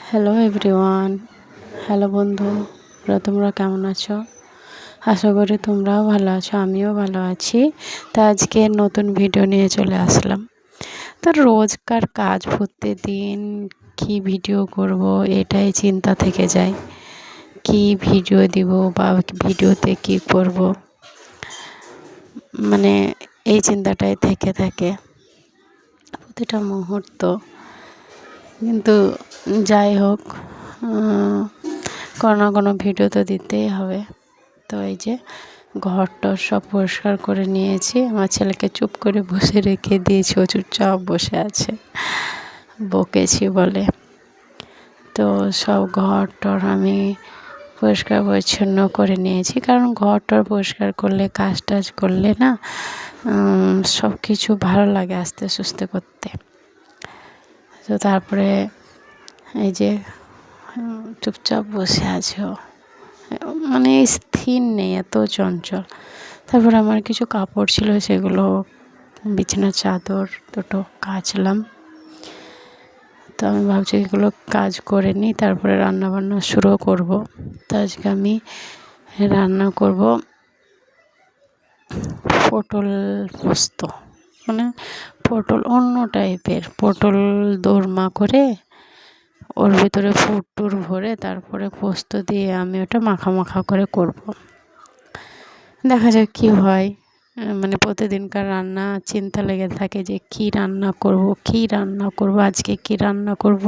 Hello everyone, hello বন্ধুরা, তোমরা কেমন আছো? আশা করি তোমরাও ভালো আছো, আমিও ভালো আছি। তো আজকে নতুন ভিডিও নিয়ে চলে আসলাম। তো রোজকার কাজ প্রতিদিন কি ভিডিও করব এটাই চিন্তা থেকে যায়, কি ভিডিও দিব বা ভিডিওতে কি করব, মানে এই চিন্তাটাই থেকে থাকে প্রতিটা মুহূর্ত। কিন্তু যাই হোক, কোনো না কোনো ভিডিও তো দিতেই হবে। তো এই যে ঘরটর সব পরিষ্কার করে নিয়েছি, আমার ছেলেকে চুপ করে বসে রেখে দিয়েছি, ও চুপচাপ বসে আছে, বকেছি বলে। তো সব ঘরটর আমি পরিষ্কার পরিচ্ছন্ন করে নিয়েছি, কারণ ঘরটর পরিষ্কার করলে কাজ টাজ করলে না সব কিছু ভালো লাগে আস্তে সুস্তে করতে। তো তারপরে এই যে চুপচাপ বসে আছে ও, মানে স্থির নেই, এত চঞ্চল। তারপর আমার কিছু কাপড় ছিল, সেগুলো বিছানার চাদর দুটো কাচলাম। তো আমি ভাবছি এগুলো কাজ করে নিই, তারপরে রান্নাবান্না শুরু করব। তো আজকে আমি রান্না করব পটল পোস্ত, মানে পটল অন্য টাইপের, পটল দোরমা করে ওর ভিতরে ফুট ভরে তারপরে পোস্ত দিয়ে আমি ওটা মাখা মাখা করে করব। দেখা যাক কী হয়। মানে প্রতিদিনকার রান্না চিন্তা লেগে থাকে যে কী রান্না করব, আজকে কী রান্না করব।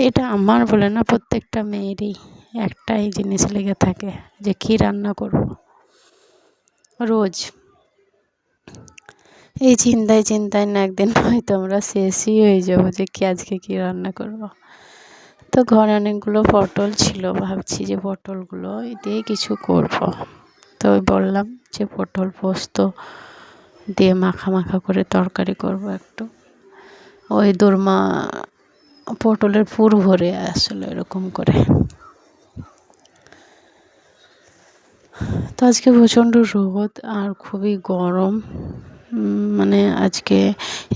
এটা আমার বলে না, প্রত্যেকটা মেয়েরই একটাই জিনিস লেগে থাকে যে কী রান্না করব রোজ। এই চিন্তায় না একদিন হয়তো আমরা শেষই হয়ে যাবো যে আজকে কী রান্না করব। তো ঘরে অনেকগুলো পটল ছিল, ভাবছি যে পটলগুলো দিয়ে কিছু করব। তো বললাম যে পটল পোস্ত দিয়ে মাখা মাখা করে তরকারি করব একটু, ওই দোরমা পটলের পুর ভরে আসলে এরকম করে। তো আজকে প্রচণ্ড রোদ আর খুবই গরম, মানে আজকে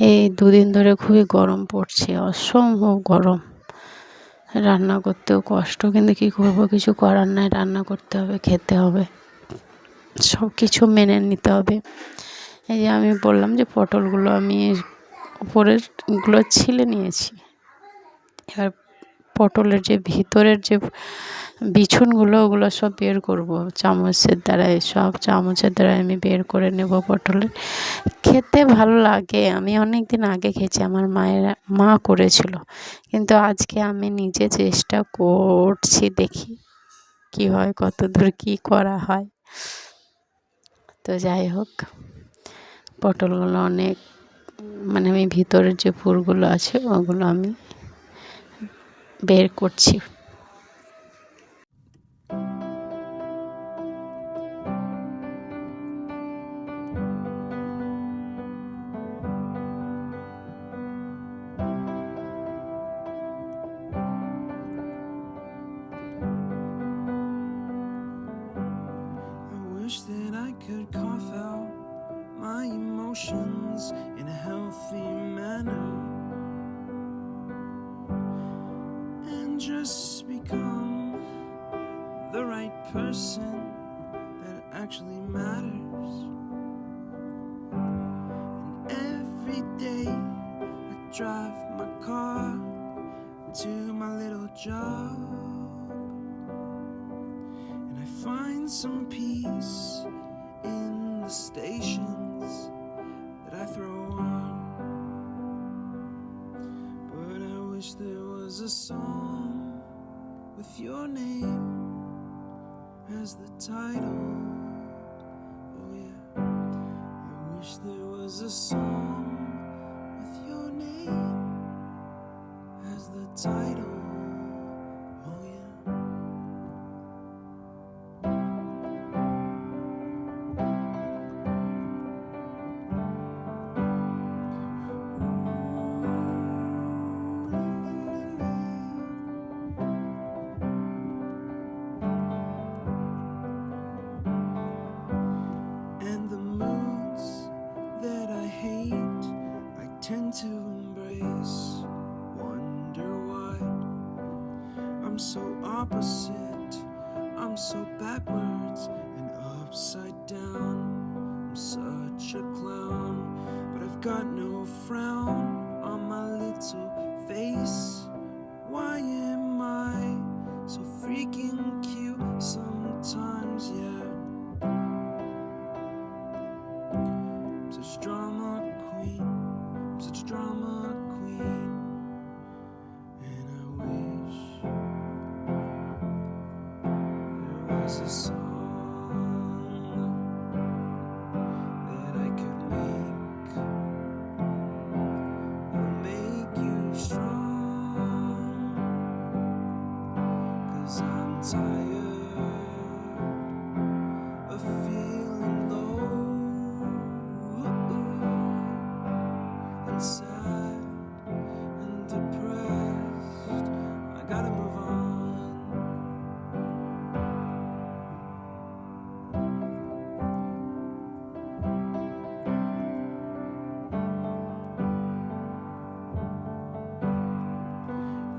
এই দুদিন ধরে খুবই গরম পড়ছে, অসম্ভব গরম। রান্না করতেও কষ্ট, কিন্তু কী করব, কিছু করার নাই, রান্না করতে হবে, খেতে হবে, সব কিছু মেনে নিতে হবে। এই যে আমি বললাম যে পটলগুলো আমি উপরেরগুলো ছিলে নিয়েছি, এবার পটলের যে ভিতরের যে বিছুনগুলো ওগুলো সব বের করব চামচের দ্বারাই আমি বের করে নেব। পটলের খেতে ভালো লাগে, আমি অনেক দিন আগে খেয়েছি, আমার মা করেছিল, কিন্তু আজকে আমি নিজে চেষ্টা করছি, দেখি কি হয়, কত দূর কী করা হয়। তো যাই হোক, পটলগুলো অনেক, মানে আমি ভিতরের যে পুরগুলো আছে ওগুলো আমি বের করছি। Wish that I could cough out my emotions in a healthy manner and just become the right person that actually matters. And every day I drive my car to my little job, and I find some peace in the stations that I throw on. But I wish there was a song with your name as the title. Oh yeah, I wish there was a song with your name as the title. Oh yeah. And the moods that I hate, I tend to embrace. Wonder why. I'm so opposite, I'm so backwards and upside down. I'm such a clown, but I've got no frown on my little face. Why am I so freaking cute sometimes? Yeah, I'm such a drama queen, I'm such a drama queen. And I wish there was a song that I could make that'll make you strong. 'Cause I'm tired of feeling low and sad and depressed. I gotta move on.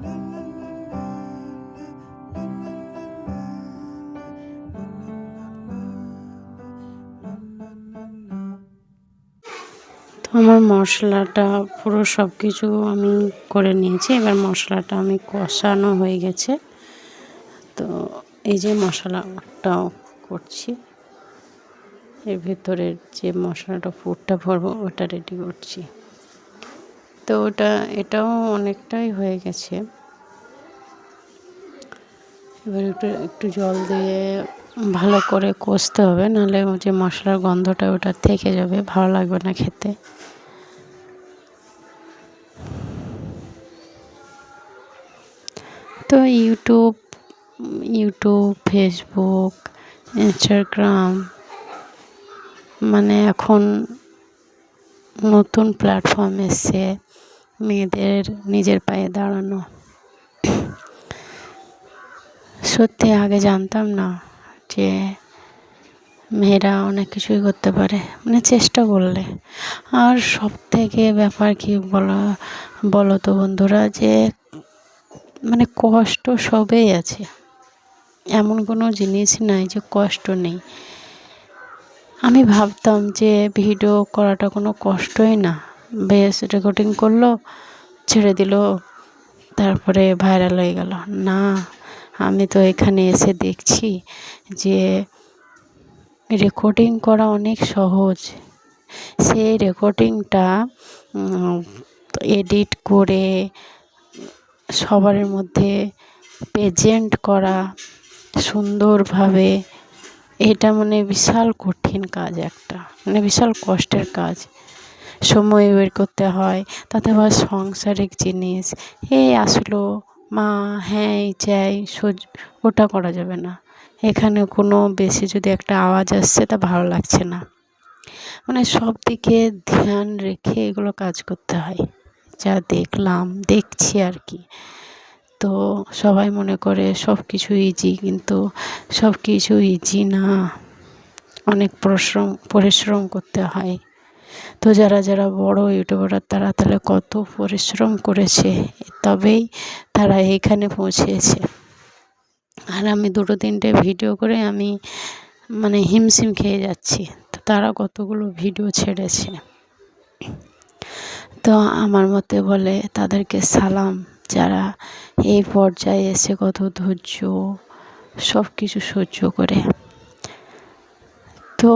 La la la la la la la la la la la la. তো আমার মশলাটা পুরো সব কিছু আমি করে নিয়েছি। এবার মশলাটা আমি কষানো হয়ে গেছে। তো এই যে মশলাটাও করছি, এর ভেতরের যে মশলাটা পুরটা ভরবো ওটা রেডি করছি। তো এটাও অনেকটাই হয়ে গেছে। এবার একটু জল দিয়ে ভালো করে কষতে হবে, নাহলে ওই যে মশলার গন্ধটা ওটা থেকে যাবে, ভালো লাগবে না খেতে। তো ইউটিউব, ফেসবুক, ইনস্টাগ্রাম মানে এখন নতুন প্ল্যাটফর্ম এসছে মেয়েদের নিজের পায়ে দাঁড়ানো। সত্যি আগে জানতাম না যে মেয়েরা অনেক কিছুই করতে পারে, মানে চেষ্টা করলে। আর সবথেকে ব্যাপার কি বলো তো বন্ধুরা, যে মানে কষ্ট সবেই আছে, এমন কোনো জিনিস নাই যে কষ্ট নেই। আমি ভাবতাম যে ভিডিও করাটা কোনো কষ্টই না, বেশ রেকর্ডিং করলো, ছেড়ে দিল, তারপরে ভাইরাল হয়ে গেল। না, আমি তো এখানে এসে দেখছি যে রেকর্ডিং করা অনেক সহজ। সেই রেকর্ডিংটা এডিট করে সবার মধ্যে প্রেজেন্ট করা সুন্দরভাবে, এটা মানে বিশাল কঠিন কাজ, একটা মানে বিশাল কষ্টের কাজ। সময় বের করতে হয়, তাতে আবার সংসারিক জিনিস, এই আসলো মা, হ্যাঁ এই চাই, ওটা করা যাবে না। এখানে কোনো বেশি যদি একটা আওয়াজ আসছে তা ভালো লাগছে না, মানে সব দিকে ধ্যান রেখে এগুলো কাজ করতে হয়। যা দেখছি আর কি। তো সবাই মনে করে সব কিছু ইজি, কিন্তু সব কিছু ইজি না, অনেক পরিশ্রম করতে হয়। তো যারা বড় ইউটিউবার তারা তাহলে কত পরিশ্রম করেছে, তবেই তারা এইখানে পৌঁছেছে। আর আমি 2-3টে ভিডিও করে আমি মানে হিমশিম খেয়ে যাচ্ছি, তো তারা কতগুলো ভিডিও ছেড়েছে। তো আমার মতে বলে তাদেরকে সালাম, যারা এই পর্যায়ে এসে কত ধৈর্য সব কিছু সহ্য করে। তো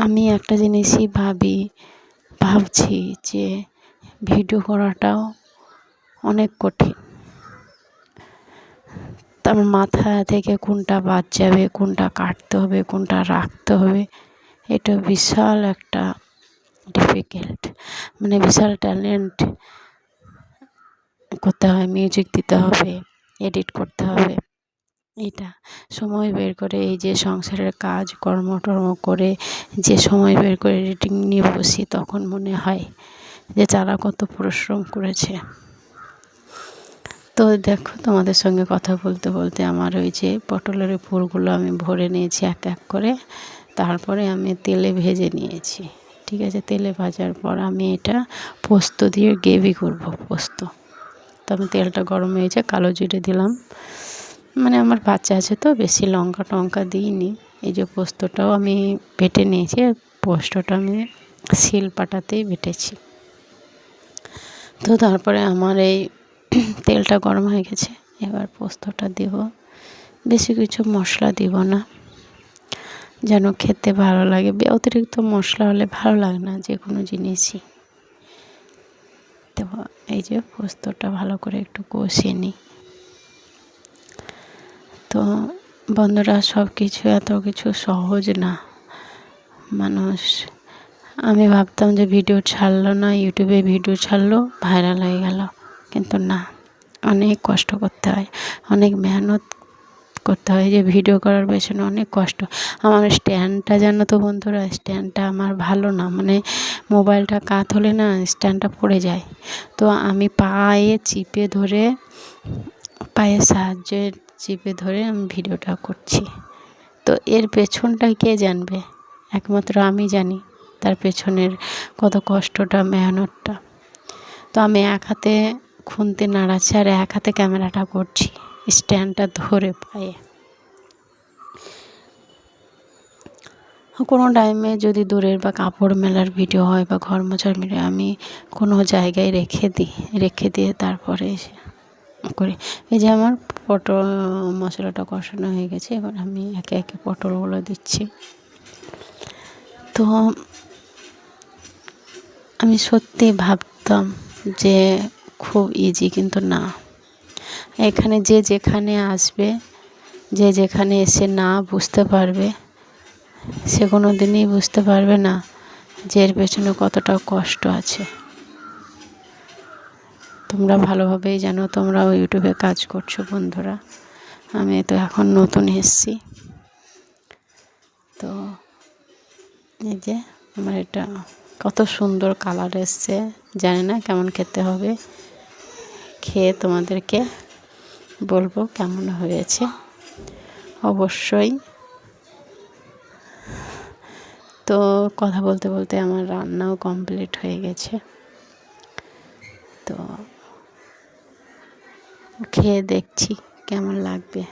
আমি একটা জিনিসই ভাবছি যে ভিডিও করাটাও অনেক কঠিন। তার মাথা থেকে কোনটা বাদ যাবে, কোনটা কাটতে হবে, কোনটা রাখতে হবে, এটা বিশাল একটা ডিফিকাল্ট, মানে বিশাল ট্যালেন্ট করতে হয়, মিউজিক দিতে হবে, এডিট করতে হবে। এটা সময় বের করে, এই যে সংসারের কাজ টর্ম করে যে সময় বের করে এডিটিং নিয়ে বসি, তখন মনে হয় যে তারা কত পরিশ্রম করেছে। তো দেখো, তোমাদের সঙ্গে কথা বলতে বলতে আমার ওই যে পটলের পুরগুলো আমি ভরে নিয়েছি এক এক করে, তারপরে আমি তেলে ভেজে নিয়েছি। ঠিক আছে, তেলে ভাজার পর আমি এটা পোস্ত দিয়ে গ্রেভি করব। পোস্ত তো আমি তেলটা গরম হয়েছে, কালো জিরে দিলাম। মানে আমার বাচ্চা আছে তো বেশি লঙ্কা টঙ্কা দিইনি। এই যে পোস্তটাও আমি বেটে নিয়েছি, পোস্তটা আমি শিলপাটাতেই বেটেছি। তো তারপরে আমার এই তেলটা গরম হয়ে গেছে, এবার পোস্তটা দেব। বেশি কিছু মশলা দিব না, যেন খেতে ভালো লাগে। অতিরিক্ত মশলা হলে ভালো লাগে না যে কোনো জিনিসই। তো এই যে পোস্তটা ভালো করে একটু কষিয়ে নিই। তো বন্ধুরা, সব কিছু এত কিছু সহজ না। আমি ভাবতাম যে ভিডিও ছাড়লো না, ইউটিউবে ভিডিও ছাড়লো ভাইরাল হয়ে গেল, কিন্তু না, অনেক কষ্ট করতে হয়, অনেক মেহনত করতে হয়। যে ভিডিও করার পেছনে অনেক কষ্ট। আমার স্ট্যান্ডটা জানো তো বন্ধুরা, স্ট্যান্ডটা আমার ভালো না, মানে মোবাইলটা কাত হলে না স্ট্যান্ডটা পড়ে যায়। তো আমি পায়ের সাহায্যে চিপে ধরে আমি ভিডিওটা করছি। তো এর পেছনটা কে জানবে? একমাত্র আমি জানি তার পেছনের কত কষ্টটা, মেহনতটা। তো আমি এক হাতে খুন্তি নাড়াচ্ছি আর এক হাতে ক্যামেরাটা করছি, স্ট্যান্ডটা ধরে পায়ে। কোনো টাইমে যদি দূরের বা কাপড় মেলার ভিডিও হয় বা ঘর মোছার ভিডিও, আমি কোনো জায়গায় রেখে দিয়ে তারপরে এসে করি। এই যে আমার মশলাটা কষানো হয়ে গেছে, এবার আমি একে একে পটলগুলো দিচ্ছি। তো আমি সত্যি ভাবতাম যে খুব ইজি, কিন্তু না। এখানে যে যেখানে আসবে, যে যেখানে এসে না বুঝতে পারবে, সে কোনো দিনই বুঝতে পারবে না যে এর পেছনে কতটা কষ্ট আছে। তোমরা ভালোভাবেই জানো, তোমরাও ইউটিউবে কাজ করছো বন্ধুরা। আমি তো এখন নতুন এসেছি। তো এই যে আমার এটা কত সুন্দর কালার এসছে, জানি না কেমন খেতে হবে, খেয়ে তোমাদেরকে বলবো কেমন হয়েছে অবশ্যই। তো কথা বলতে বলতে আমার রান্নাও কমপ্লিট হয়ে গেছে। তো খেয়ে দেখছি কেমন লাগবে।